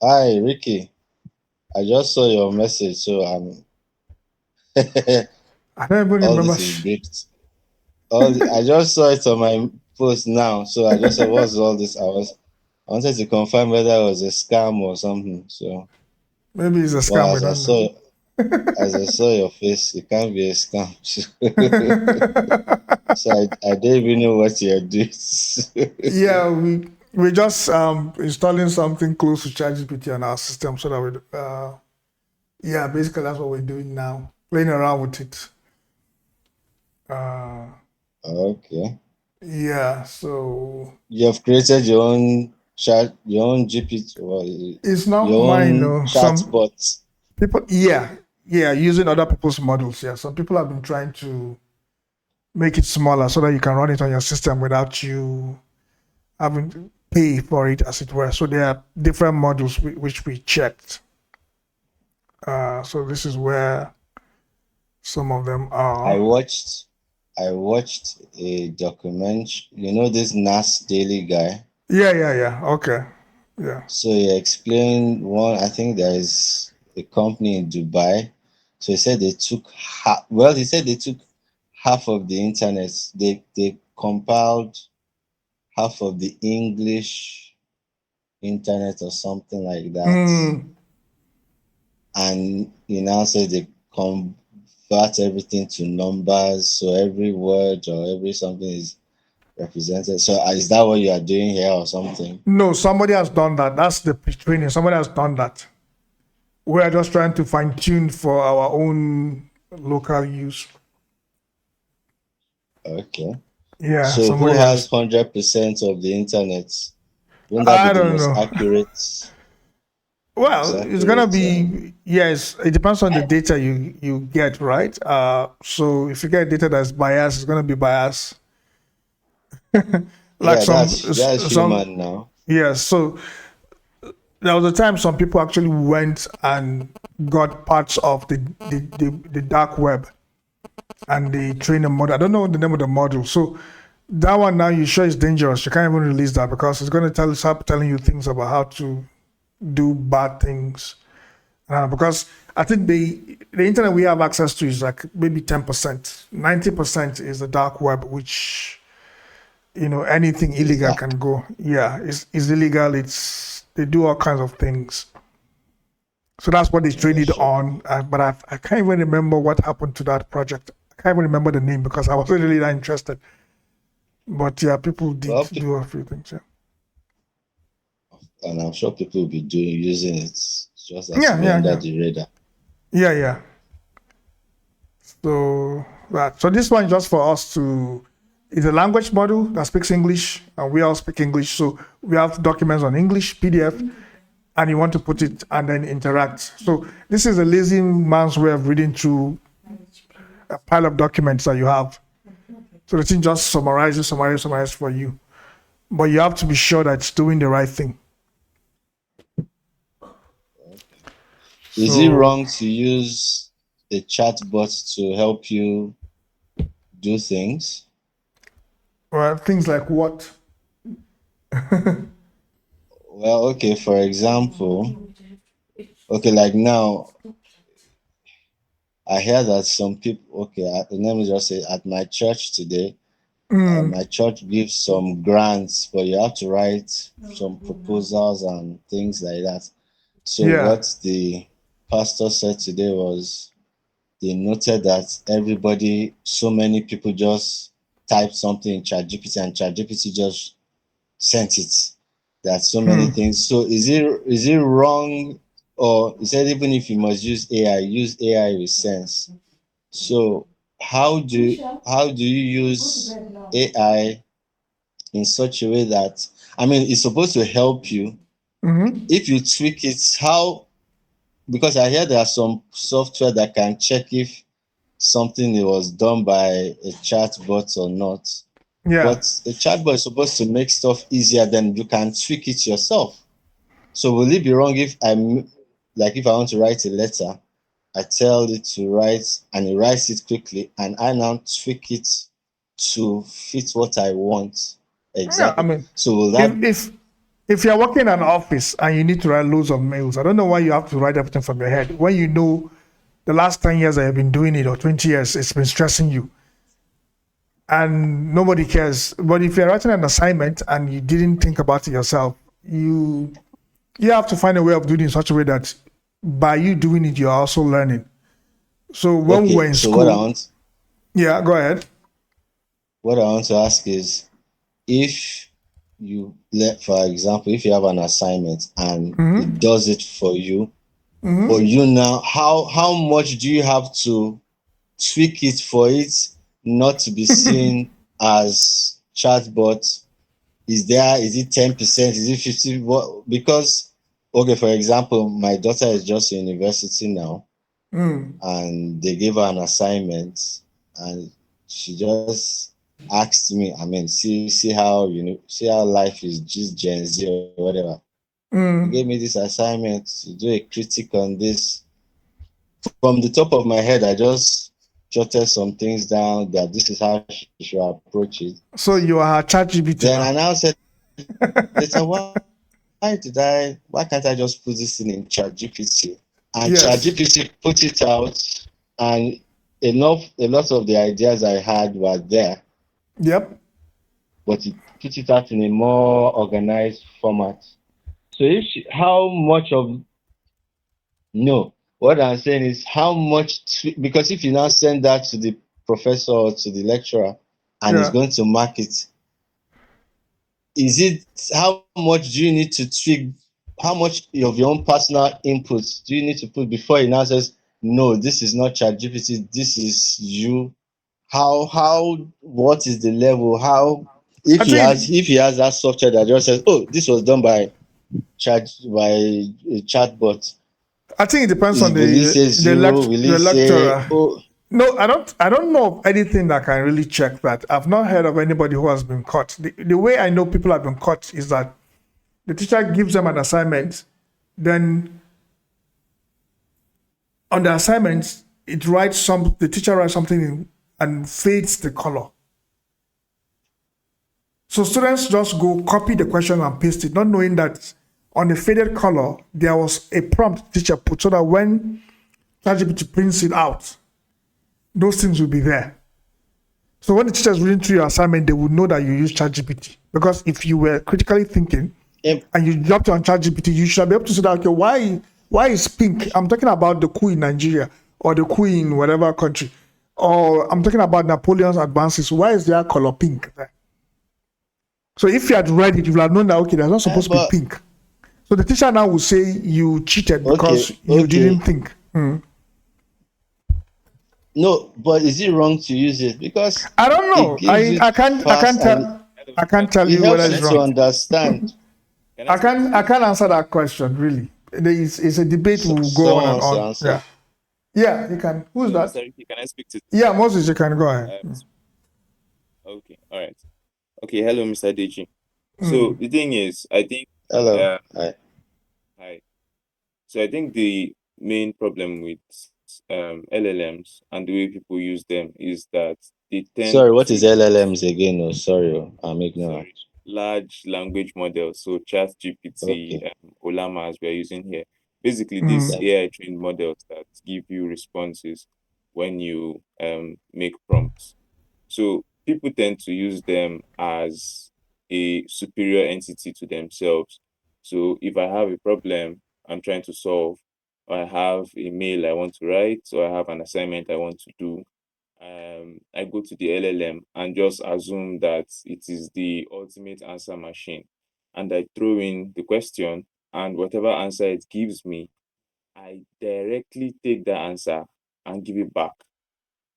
Hi, Ricky. I just saw your message, so I'm.
I don't even
all
remember.
this is baked. I just saw it on my post now, so I just said, "What's all this?" I wanted to confirm whether it was a scam or something. So
maybe it's a scam.
well,
We
as I
don't
saw,
know.
As I saw your face, it can't be a scam. So I don't even know what you're doing.
Yeah, we just installing something close to ChatGPT on our system so that yeah, basically that's what we're doing now, playing around with it.
Okay.
Yeah, so
You have created your own chat, your own GPT, well,
it's not
your
mine,
own
no. Some
chatbot.
people, yeah, using other people's models. Yeah, some people have been trying to make it smaller so that you can run it on your system without you having to pay for it, as it were. So there are different models which we checked. So this is where some of them
I
are.
watched a documentary. You know this Nas Daily guy.
Yeah. Okay. Yeah.
So he explained one. I think there is a company in Dubai. So he said they took half. Well, he said they took half of the internet. They compiled half of the English internet or something like that. And he now said they convert everything to numbers. So every word or every something is represented. So is that what you are doing here or something?
No, somebody has done that. That's the training. Somebody has done that. We're just trying to fine tune for our own local use.
Okay.
Yeah,
So who
somebody
has
has.
100% of the internet? Wouldn't that be
I
the
don't
most
know.
accurate?
Well, it's gonna
Um,
be, yes. It depends on the data you get, right? So if you get data that's biased, it's gonna be biased. Like
yeah, that's
some
human now.
yeah. So there was a time some people actually went and got parts of the dark web and they trained a model. I don't know the name of the model. So that one now you sure is dangerous. You can't even release that because it's going to start telling you things about how to do bad things. Because I think the internet we have access to is like maybe 10%. 90% is the dark web, which anything
Is
illegal
that
can go. Yeah, it's illegal. They do all kinds of things. So that's what they trained it
sure?
on. But I can't even remember what happened to that project. I can't even remember the name because I wasn't really that interested. But yeah, people did
Well,
do a few things. Yeah,
and I'm sure people will be using it. It's just that to
yeah,
be
yeah,
under
yeah,
the radar.
yeah. So this one is just for us to. It's a language model that speaks English, and we all speak English. So we have documents on English, PDF, and you want to put it and then interact. So this is a lazy man's way of reading through a pile of documents that you have. So the thing just summarizes for you. But you have to be sure that it's doing the right thing.
Is it
So,
wrong to use a chatbot to help you do things?
well, things like what?
Well, okay, for example, okay, like now, I hear that some people, okay, let me just say, at my church today, my church gives some grants, but you have to write some proposals and things like that. So
Yeah.
what the pastor said today was they noted that so many people just typed something in ChatGPT and ChatGPT just sent it. That so many things. So is it wrong, or he said even if you must use AI with sense. So how do you use AI in such a way that, I mean, it's supposed to help you. If you tweak it, how, because I hear there are some software that can check if something was done by a chatbot or not.
Yeah.
But a chatbot is supposed to make stuff easier, then you can tweak it yourself. So will it be wrong if if I want to write a letter, I tell it to write and it writes it quickly, and I now tweak it to fit what I want
Yeah. I
exactly.
mean,
So will
if
that,
if if you're working in an office and you need to write loads of mails, I don't know why you have to write everything from your head. When you know the last 10 years I have been doing it or 20 years, it's been stressing you. And nobody cares. But if you're writing an assignment and you didn't think about it yourself, you have to find a way of doing it in such a way that by you doing it, you're also learning. So when we were in school, yeah, go ahead.
What I want to ask is, if you for example, if you have an assignment and it does it for you, but you now, how much do you have to tweak it for it not to be seen as chatbot? Is it 10%? Is it 50? What? Because, okay, for example, my daughter is just in university now, and they gave her an assignment, and she just asked me, I mean, see how, see how life is just Gen Z or whatever. They gave me this assignment to do a critic on this. From the top of my head, I just jotted some things down that this is how she should approach it.
So you are ChatGPT
Then
now.
I now said, later, why can't I just put this thing in ChatGPT? And
Yes.
ChatGPT put it out, and a lot of the ideas I had were there.
Yep.
But it put it out in a more organized format. So how much of, no, what I'm saying is how much, because if you now send that to the professor or to the lecturer and he's going to mark it, is it, how much do you need to tweak, how much of your own personal inputs do you need to put before he now says, no, this is not ChatGPT, this is you? What is the level? How, if he has that software that just says, oh, this was done by a chatbot,
I think it depends on
will he say zero? Will he
the
say,
lecturer.
oh?
No, I don't know of anything that can really check that. I've not heard of anybody who has been caught. The way I know people have been caught is that the teacher gives them an assignment, then on the assignment, the teacher writes something in, and fades the color. So students just go copy the question and paste it, not knowing that on the faded color, there was a prompt teacher put so that when ChatGPT prints it out, those things will be there. So when the teacher is reading through your assignment, they would know that you use ChatGPT. Because if you were critically thinking and you dropped on ChatGPT, you should be able to say that, okay, why is pink? I'm talking about the coup in Nigeria or the coup in whatever country. Or I'm talking about Napoleon's advances. Why is there color pink there? So if you had read it, you would have known that, okay, there's not supposed to be pink. So the teacher now will say you cheated because you didn't think.
No, but is it wrong to use it? Because
I don't know. I can't tell you whether it's wrong.
To understand.
I can't answer that question really. It's a debate will go on and on. Yeah, you can. Who's that?
Sorry, can I speak to?
Yeah, Moses, you can go ahead.
Okay, all right. Okay, hello, Mr. Deji. So the thing is, I think.
Hello.
Hi. So I think the main problem with LLMs and the way people use them is that they tend.
Sorry, what is LLMs again? Oh, sorry, I'm ignorant.
Large language models, so ChatGPT, Ollama, as we are using here. Basically, these AI trained models that give you responses when you make prompts. So people tend to use them as a superior entity to themselves. So if I have a problem I'm trying to solve, or I have a mail I want to write, or I have an assignment I want to do, I go to the LLM and just assume that it is the ultimate answer machine. And I throw in the question, and whatever answer it gives me, I directly take that answer and give it back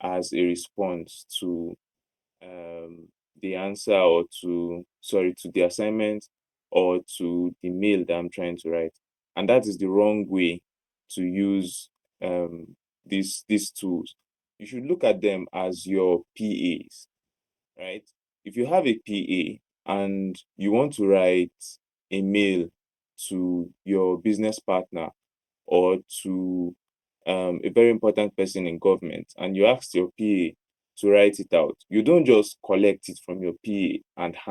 as a response to the answer, or to the assignment, or to the mail that I'm trying to write. And that is the wrong way to use these tools. You should look at them as your PAs, right? If you have a PA and you want to write a mail to your business partner or to a very important person in government, and you ask your PA to write it out, you don't just collect it from your PA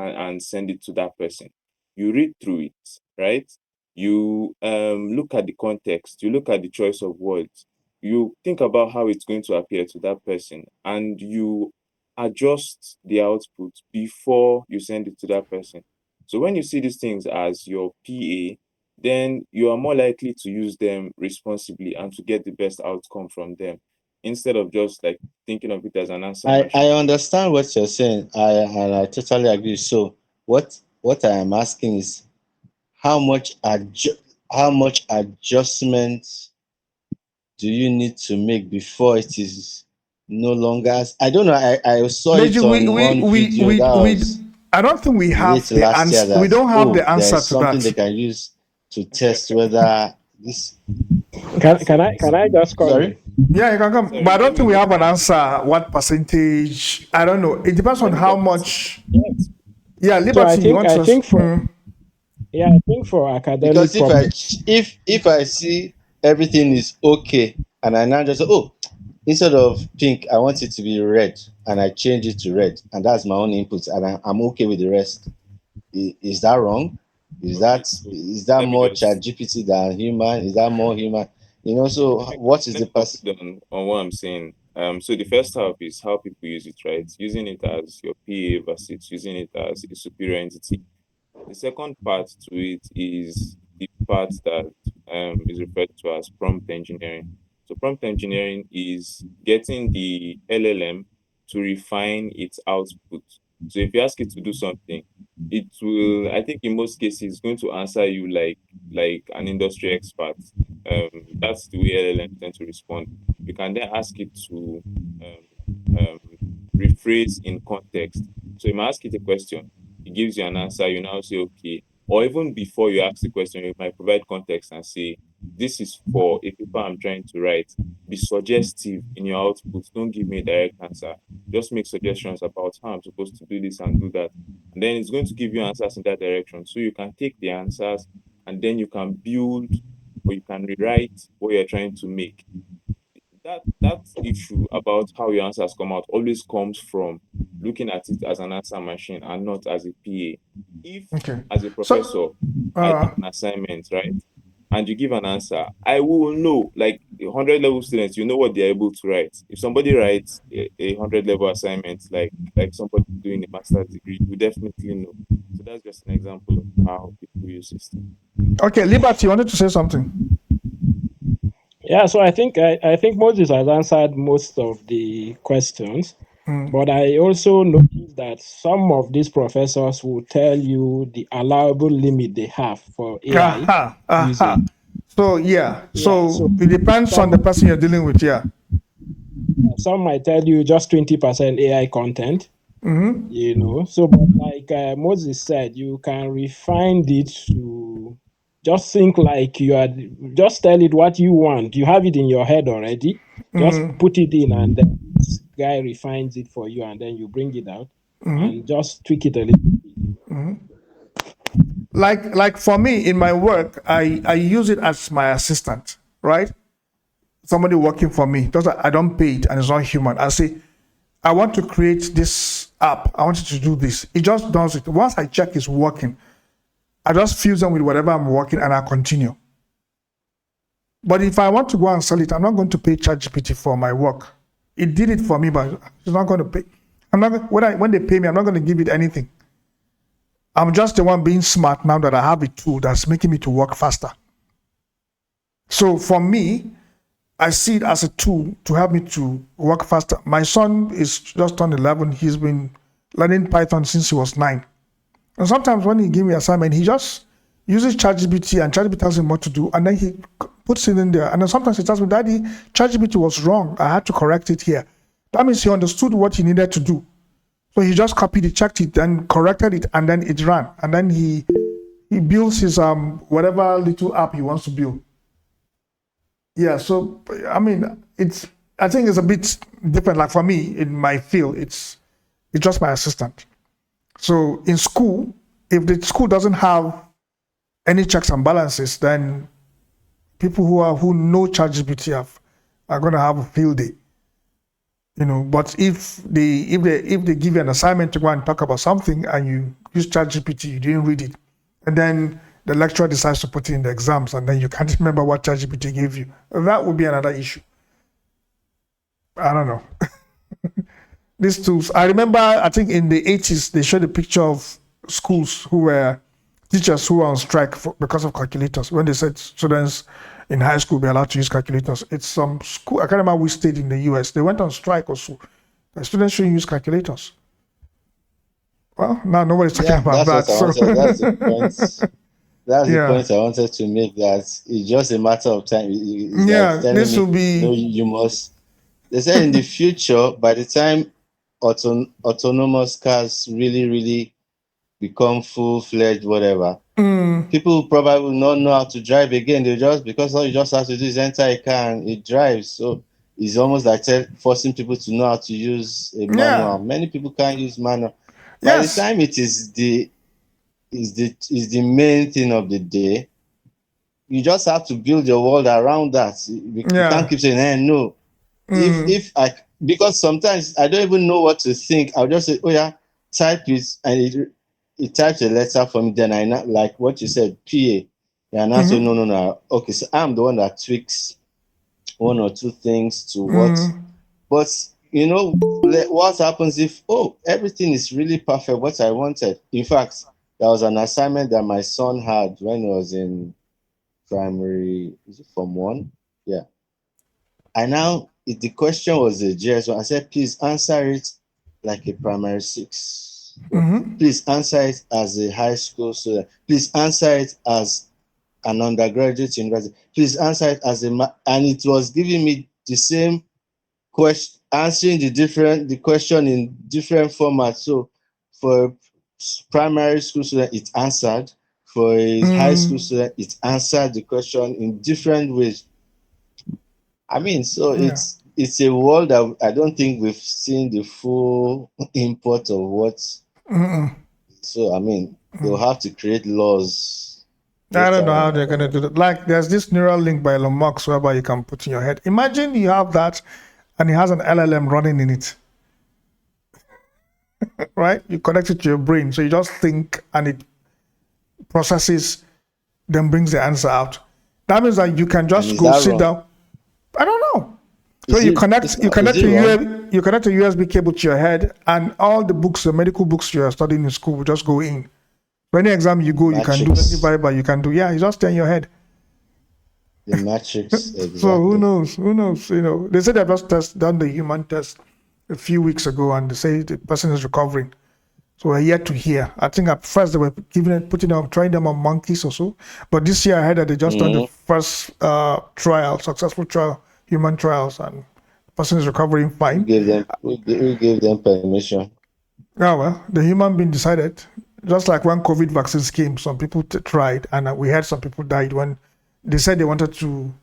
and send it to that person. You read through it, right? You look at the context, you look at the choice of words, you think about how it's going to appear to that person, and you adjust the output before you send it to that person. So when you see these things as your PA, then you are more likely to use them responsibly and to get the best outcome from them, instead of just like thinking of it as an answer
I
machine.
understand what you're saying. I totally agree. So what I am asking is how much adjustment do you need to make before it is no longer? I don't know. I saw it
Deji,
on one video that was
I don't think we
late
have the
last year
answer. We
that,
don't have
oh,
the
there
answer
is
to
something they
that.
can use to test whether this.
Can I just come
Sorry?
in?
Yeah, you can come.
Sorry,
But I
let
don't
me
think we
just
have an answer. What percentage? I don't know. It depends on
let me
how
just answer.
much.
Yes.
Yeah,
So
Liberty, you want
I
to
think for academic
Because
purpose,
if I see everything is okay and I now just say, oh, instead of pink, I want it to be red, and I change it to red, and that's my own input, and I'm okay with the rest. Is that wrong?
Okay, so
Is that
let me
more
just
chat GPT than human? Is that more human? You know, so
let me
what is
let
the
me conclude on what I'm saying. So the first half is how people use it, right? Using it as your PA versus using it as a superior entity. The second part to it is the part that is referred to as prompt engineering. So prompt engineering is getting the LLM to refine its output. So if you ask it to do something, it will, I think in most cases, going to answer you like an industry expert. That's the way LLMs tend to respond. You can then ask it to um, rephrase in context. So you might ask it a question, it gives you an answer, you now say, okay. Or even before you ask the question, you might provide context and say, this is for a paper I'm trying to write. Be suggestive in your output. Don't give me a direct answer. Just make suggestions about how I'm supposed to do this and do that. And then it's going to give you answers in that direction. So you can take the answers and then you can build or you can rewrite what you're trying to make. That issue about how your answers come out always comes from looking at it as an answer machine and not as a PA. If,
Okay.
as a professor,
So,
I give an assignment, right, and you give an answer, I will know, like 100 level students, you know what they're able to write. If somebody writes a 100 level assignment, like somebody doing a master's degree, you definitely know. So that's just an example of how people use system.
okay, Liberty, you wanted to say something?
yeah. So I think Moses has answered most of the questions, but I also noticed that some of these professors will tell you the allowable limit they have for AI
Aha, aha.
usage.
So, yeah.
Yeah. So
So, it depends on the person you're dealing with. Yeah.
some might tell you just 20% AI content. You know, so but like Moses said, you can refine it to just think like you are, just tell it what you want. You have it in your head already. Just put it in, and then this guy refines it for you, and then you bring it out and just tweak it a little bit.
Like for me in my work, I use it as my assistant, right? Somebody working for me. Just that I don't pay it and it's not human. I say, I want to create this app. I want you to do this. It just does it. Once I check it's working, I just fuse them with whatever I'm working and I continue. But if I want to go and sell it, I'm not going to pay ChatGPT for my work. It did it for me, but it's not going to pay. I'm not when they pay me, I'm not going to give it anything. I'm just the one being smart now that I have a tool that's making me to work faster. So for me, I see it as a tool to help me to work faster. My son is just turned 11. He's been learning Python since he was 9. And sometimes when he gives me assignment, he just uses ChatGPT and ChatGPT tells him what to do. And then he puts it in there. And then sometimes he tells me, Daddy, ChatGPT was wrong. I had to correct it here. That means he understood what he needed to do. So he just copied it, checked it, and corrected it, and then it ran. And then he builds his whatever little app he wants to build. Yeah, so I mean, I think it's a bit different. Like for me, in my field, it's just my assistant. So in school, if the school doesn't have any checks and balances, then people who know ChatGPT are going to have a field day. You know, but if they give you an assignment to go and talk about something and you use ChatGPT, you didn't read it, and then the lecturer decides to put it in the exams, and then you can't remember what ChatGPT gave you, that would be another issue. I don't know. These tools, I remember, I think in the 80s, they showed a picture of teachers who were on strike because of calculators. When they said students, in high school be allowed to use calculators. It's some school, I can't remember which state in the US, they went on strike also. The students shouldn't use calculators. Well, now nobody's talking about that.
That's what I wanted. That's the point. That's the
Yeah.
point I wanted to make. That it's just a matter of time. It's
Yeah,
like telling
this
me,
will be.
no, you must. They said in the future, by the time autonomous cars really become full-fledged, whatever, people probably will not know how to drive again. They just, because all you just have to do is enter a car and it drives. So it's almost like forcing people to know how to use a manual. Many people can't use manual. By the time it is the main thing of the day, you just have to build your world around that. You can't keep saying, hey, no. Because sometimes I don't even know what to think. I'll just say, oh yeah, type it, and it types a letter for me. Then I not like what you said, PA. And I say, no. Okay, so I'm the one that tweaks one or two things to what. But you know what happens if everything is really perfect, what I wanted. In fact, there was an assignment that my son had when he was in primary, is it Form 1? Yeah. And now the question was a GS1. I said, please answer it like a primary 6. Please answer it as a high school student. Please answer it as an undergraduate university. Please answer it as and it was giving me the same question, answering the question in different formats. So for primary school student, it answered. For a high school student, it answered the question in different ways. I mean, so it's a world that I don't think we've seen the full import of what. So I mean, they'll have to create laws.
I don't know how they're going to do that. Like, there's this neural link by Elon Musk whereby you can put in your head. Imagine you have that and it has an LLM running in it. Right? You connect it to your brain. So you just think and it processes, then brings the answer out. That means that you can just go sit down. I don't know. So you connect a USB cable to your head, and all the books, the medical books you are studying in school will just go in. For any exam you go, you can do any variable you can do. Yeah, it's just in your head.
The matrix. Exactly.
So who knows? Who knows? You know, they said they've just done the human test a few weeks ago, and they say the person is recovering. So we're yet to hear. I think at first they were trying them on monkeys or so. But this year I heard that they just done the first successful trial, human trials, and the person is recovering fine.
Who gave them permission?
Oh, well, the human being decided. Just like when COVID vaccines came, some people tried, and we had some people died when they said they wanted to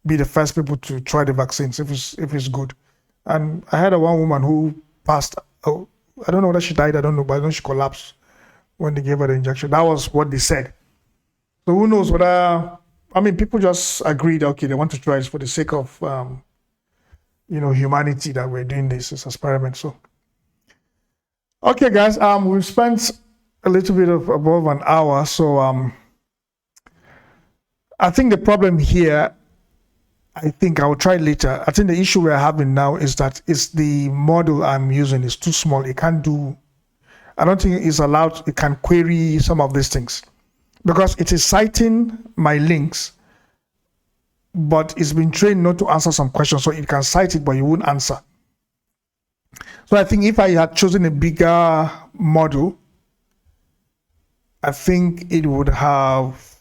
be the first people to try the vaccines if it's good. And I had one woman who passed. I don't know whether she died, I don't know, but I know she collapsed when they gave her the injection. That was what they said. So who knows whether, I mean, people just agreed, okay, they want to try this for the sake of, humanity that we're doing this experiment. So, okay, guys, we've spent a little bit of above an hour. So I think the problem here, I think I will try later. I think the issue we're having now is that it's the model I'm using is too small. It can't do, I don't think it's allowed, it can query some of these things because it is citing my links, but it's been trained not to answer some questions. So it can cite it, but it won't answer. So I think if I had chosen a bigger model, I think it would have,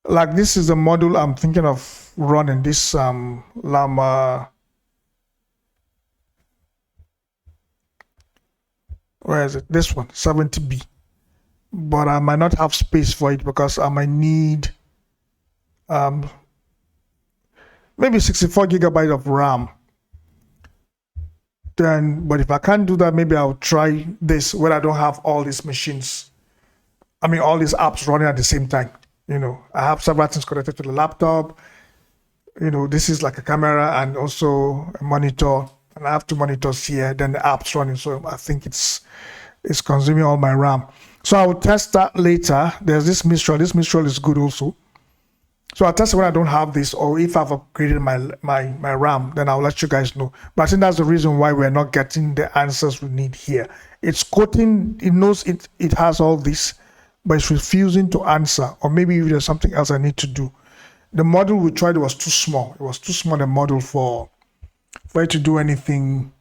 like this is the model I'm thinking of running, this Llama, where is it? This one, 70B. But I might not have space for it because I might need maybe 64 gigabytes of RAM. Then, but if I can't do that, maybe I'll try this where I don't have all these machines. I mean, all these apps running at the same time. You know, I have several things connected to the laptop. You know, this is like a camera and also a monitor, and I have 2 monitors here, then the app's running. So I think it's consuming all my RAM. So I will test that later. There's this Mistral. This Mistral is good also. So I'll test it when I don't have this, or if I've upgraded my RAM, then I'll let you guys know. But I think that's the reason why we're not getting the answers we need here. It's quoting, it knows it has all this, but it's refusing to answer, or maybe if there's something else I need to do. the model we tried was too small. It was too small a model for it to do anything,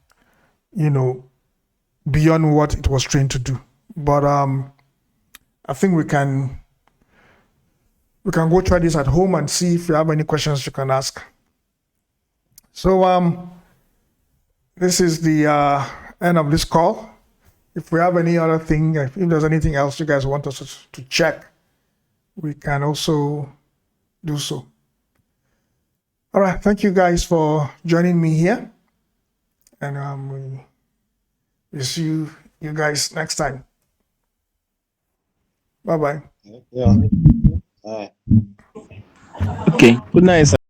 beyond what it was trained to do. But I think we can go try this at home and see if you have any questions you can ask. So this is the end of this call. If we have any other thing, if there's anything else you guys want us to check, we can also do so. All right, thank you guys for joining me here, and we'll see you guys next time. Bye bye.
Yeah. All right.
Okay. Good night, sir.